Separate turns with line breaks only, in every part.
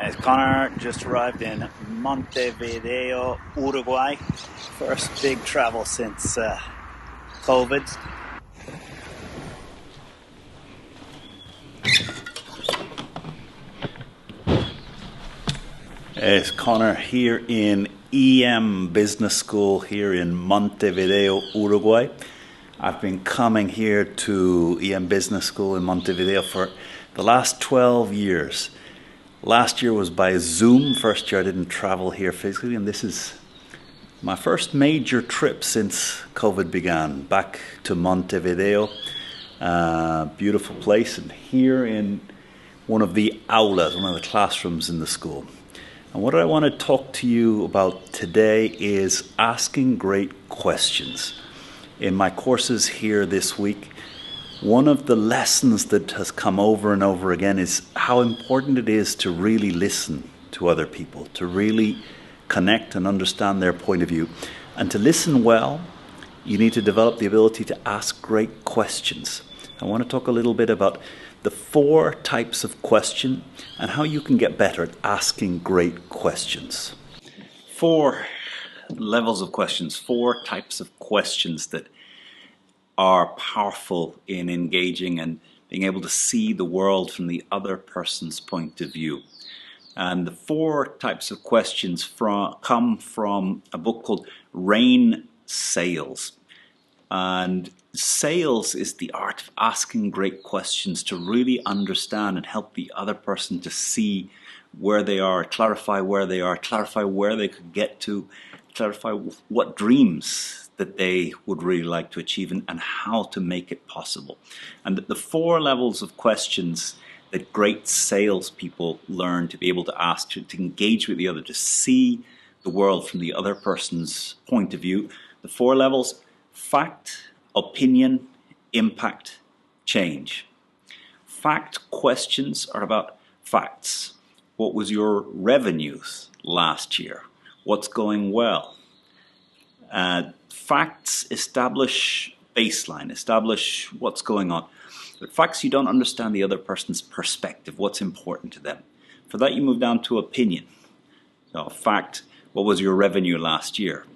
As Conor just arrived in Montevideo, Uruguay. First big travel since COVID. It's Conor here in EM Business School here in Montevideo, Uruguay. I've been coming here to EM Business School in Montevideo for the last 12 years. Last year was by Zoom. First year I didn't travel here physically, and this is my first major trip since COVID began, back to Montevideo. Beautiful place, and here in one of the aulas, one of the classrooms in the school. And what I want to talk to you about today is asking great questions. In my courses here this week, one of the lessons that has come over and over again is how important it is to really listen to other people, to really connect and understand their point of view. And to listen well, you need to develop the ability to ask great questions. I want to talk a little bit about the 4 types of question and how you can get better at asking great questions. 4 levels of questions, 4 types of questions that are powerful in engaging and being able to see the world from the other person's point of view. And the 4 types of questions come from a book called Rain Sales. And sales is the art of asking great questions to really understand and help the other person to see where they are, clarify where they are, clarify where they could get to, clarify what dreams that they would really like to achieve and how to make it possible. And the 4 levels of questions that great salespeople learn to be able to ask, to engage with the other, to see the world from the other person's point of view. The 4 levels: fact, opinion, impact, change. Fact questions are about facts. What was your revenues last year? What's going well? Facts establish baseline, establish what's going on. But facts, you don't understand the other person's perspective, what's important to them. For that, you move down to opinion. So, fact, what was your revenue last year?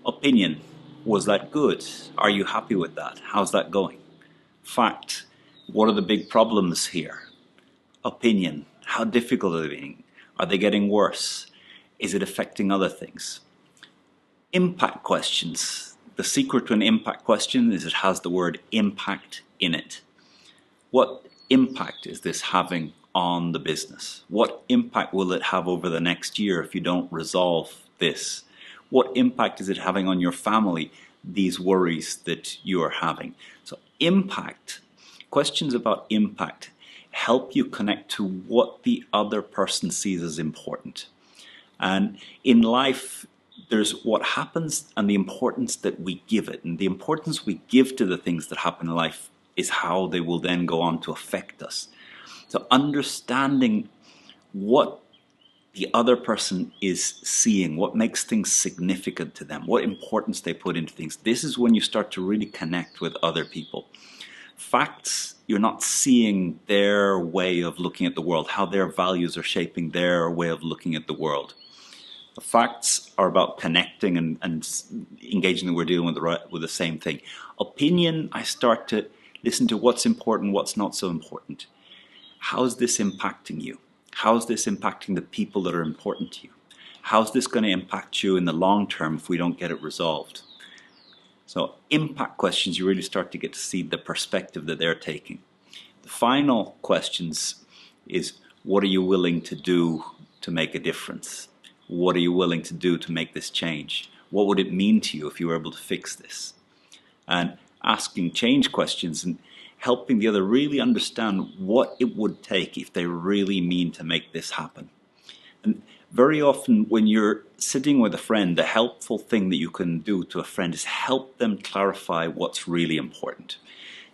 Opinion, was that good? Are you happy with that? How's that going? Fact, what are the big problems here? Opinion, how difficult are they being? Are they getting worse? Is it affecting other things? Impact questions. The secret to an impact question is it has the word impact in it. What impact is this having on the business? What impact will it have over the next year if you don't resolve this? What impact is it having on your family, these worries that you are having? So impact, questions about impact help you connect to what the other person sees as important. And in life, there's what happens and the importance that we give it. And the importance we give to the things that happen in life is how they will then go on to affect us. So understanding what the other person is seeing, what makes things significant to them, what importance they put into things, this is when you start to really connect with other people. Facts, you're not seeing their way of looking at the world, how their values are shaping their way of looking at the world. The facts are about connecting and engaging that we're dealing with the same thing. Opinion, I start to listen to what's important, what's not so important. How's this impacting you? How's this impacting the people that are important to you? How's this going to impact you in the long term if we don't get it resolved? So impact questions, you really start to get to see the perspective that they're taking. The final questions is, what are you willing to do to make a difference? What are you willing to do to make this change? What would it mean to you if you were able to fix this? And asking change questions and helping the other really understand what it would take if they really mean to make this happen. And very often when you're sitting with a friend, the helpful thing that you can do to a friend is help them clarify what's really important.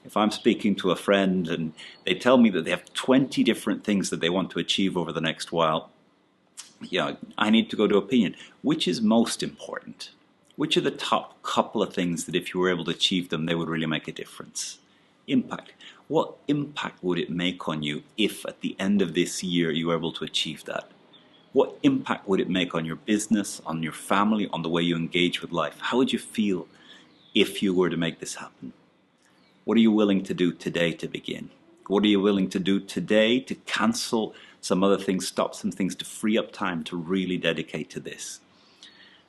If I'm speaking to a friend and they tell me that they have 20 different things that they want to achieve over the next while, I need to go to opinion. Which is most important? Which are the top couple of things that if you were able to achieve them, they would really make a difference? Impact. What impact would it make on you if at the end of this year you were able to achieve that? What impact would it make on your business, on your family, on the way you engage with life? How would you feel if you were to make this happen? What are you willing to do today to begin? What are you willing to do today to cancel some other things, stop some things, to free up time to really dedicate to this?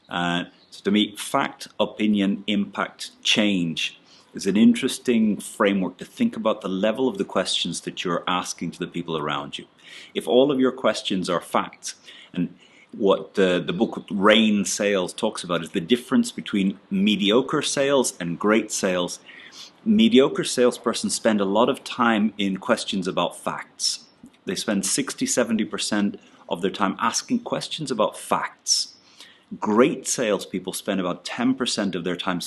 So to me, fact, opinion, impact, change is an interesting framework to think about the level of the questions that you're asking to the people around you. If all of your questions are facts, and what the book Rain Sales talks about is the difference between mediocre sales and great sales. Mediocre salespersons spend a lot of time in questions about facts. They spend 60-70% of their time asking questions about facts. Great salespeople spend about 10% of their time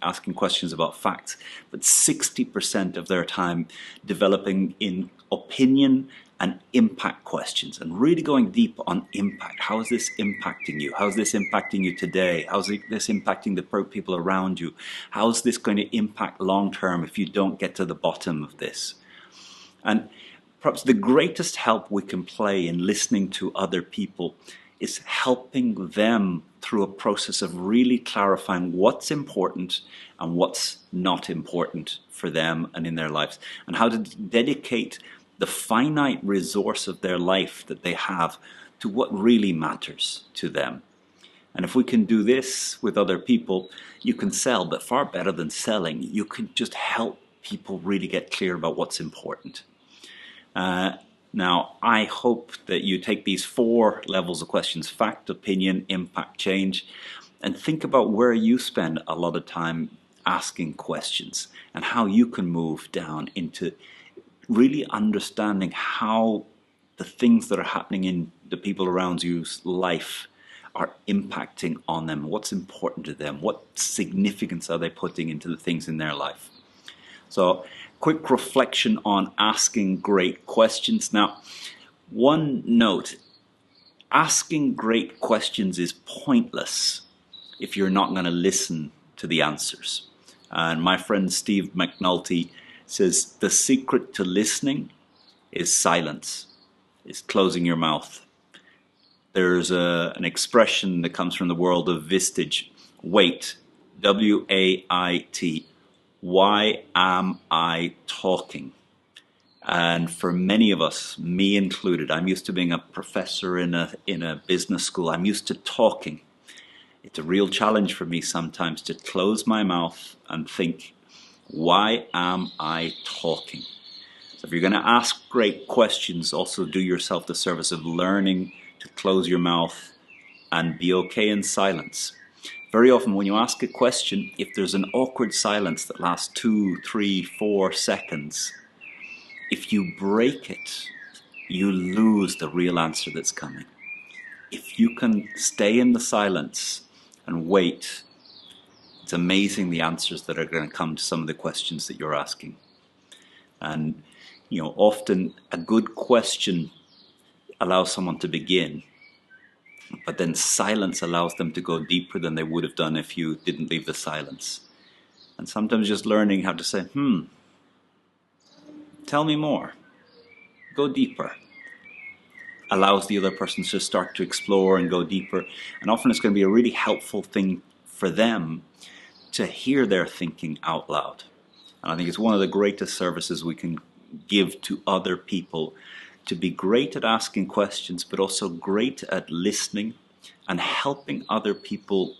asking questions about facts, but 60% of their time developing in opinion and impact questions, and really going deep on impact. How is this impacting you? How is this impacting you today? How is this impacting the people around you? How is this going to impact long term if you don't get to the bottom of this? And perhaps the greatest help we can play in listening to other people is helping them through a process of really clarifying what's important and what's not important for them and in their lives, and how to dedicate the finite resource of their life that they have to what really matters to them. And if we can do this with other people, you can sell, but far better than selling, you can just help people really get clear about what's important. Now, I hope that you take these 4 levels of questions: fact, opinion, impact, change, and think about where you spend a lot of time asking questions and how you can move down into really understanding how the things that are happening in the people around you's life are impacting on them, what's important to them, what significance are they putting into the things in their life. So, quick reflection on asking great questions. Now, one note: asking great questions is pointless if you're not going to listen to the answers. And my friend Steve McNulty says the secret to listening is silence, is closing your mouth. There's an expression that comes from the world of Vistage: wait, W-A-I-T. Why am I talking? And for many of us, me included, I'm used to being a professor in a business school. I'm used to talking. It's a real challenge for me sometimes to close my mouth and think, why am I talking? So if you're going to ask great questions, also do yourself the service of learning to close your mouth and be okay in silence. Very often when you ask a question, if there's an awkward silence that lasts 2, 3, 4 seconds, if you break it, you lose the real answer that's coming. If you can stay in the silence and wait, it's amazing the answers that are going to come to some of the questions that you're asking. And often a good question allows someone to begin, but then silence allows them to go deeper than they would have done if you didn't leave the silence. And sometimes just learning how to say, tell me more, go deeper, allows the other person to start to explore and go deeper. And often it's going to be a really helpful thing for them to hear their thinking out loud. And I think it's one of the greatest services we can give to other people, to be great at asking questions, but also great at listening and helping other people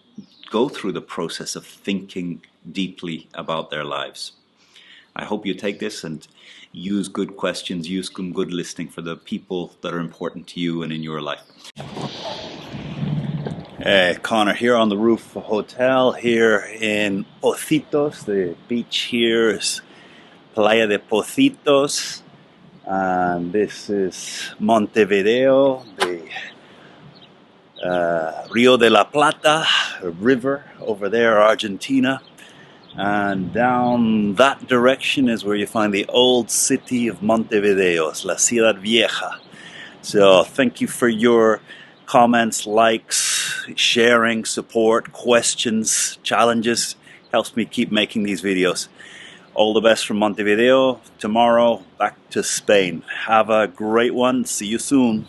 go through the process of thinking deeply about their lives. I hope you take this and use good questions, use some good listening for the people that are important to you and in your life. Conor here on the roof of a hotel here in Pocitos. The beach here is Playa de Pocitos. And this is Montevideo, the Rio de la Plata, a river over there, Argentina. And down that direction is where you find the old city of Montevideo, La Ciudad Vieja. So thank you for your comments, likes, sharing, support, questions, challenges. Helps me keep making these videos. All the best from Montevideo. Tomorrow, back to Spain. Have a great one. See you soon.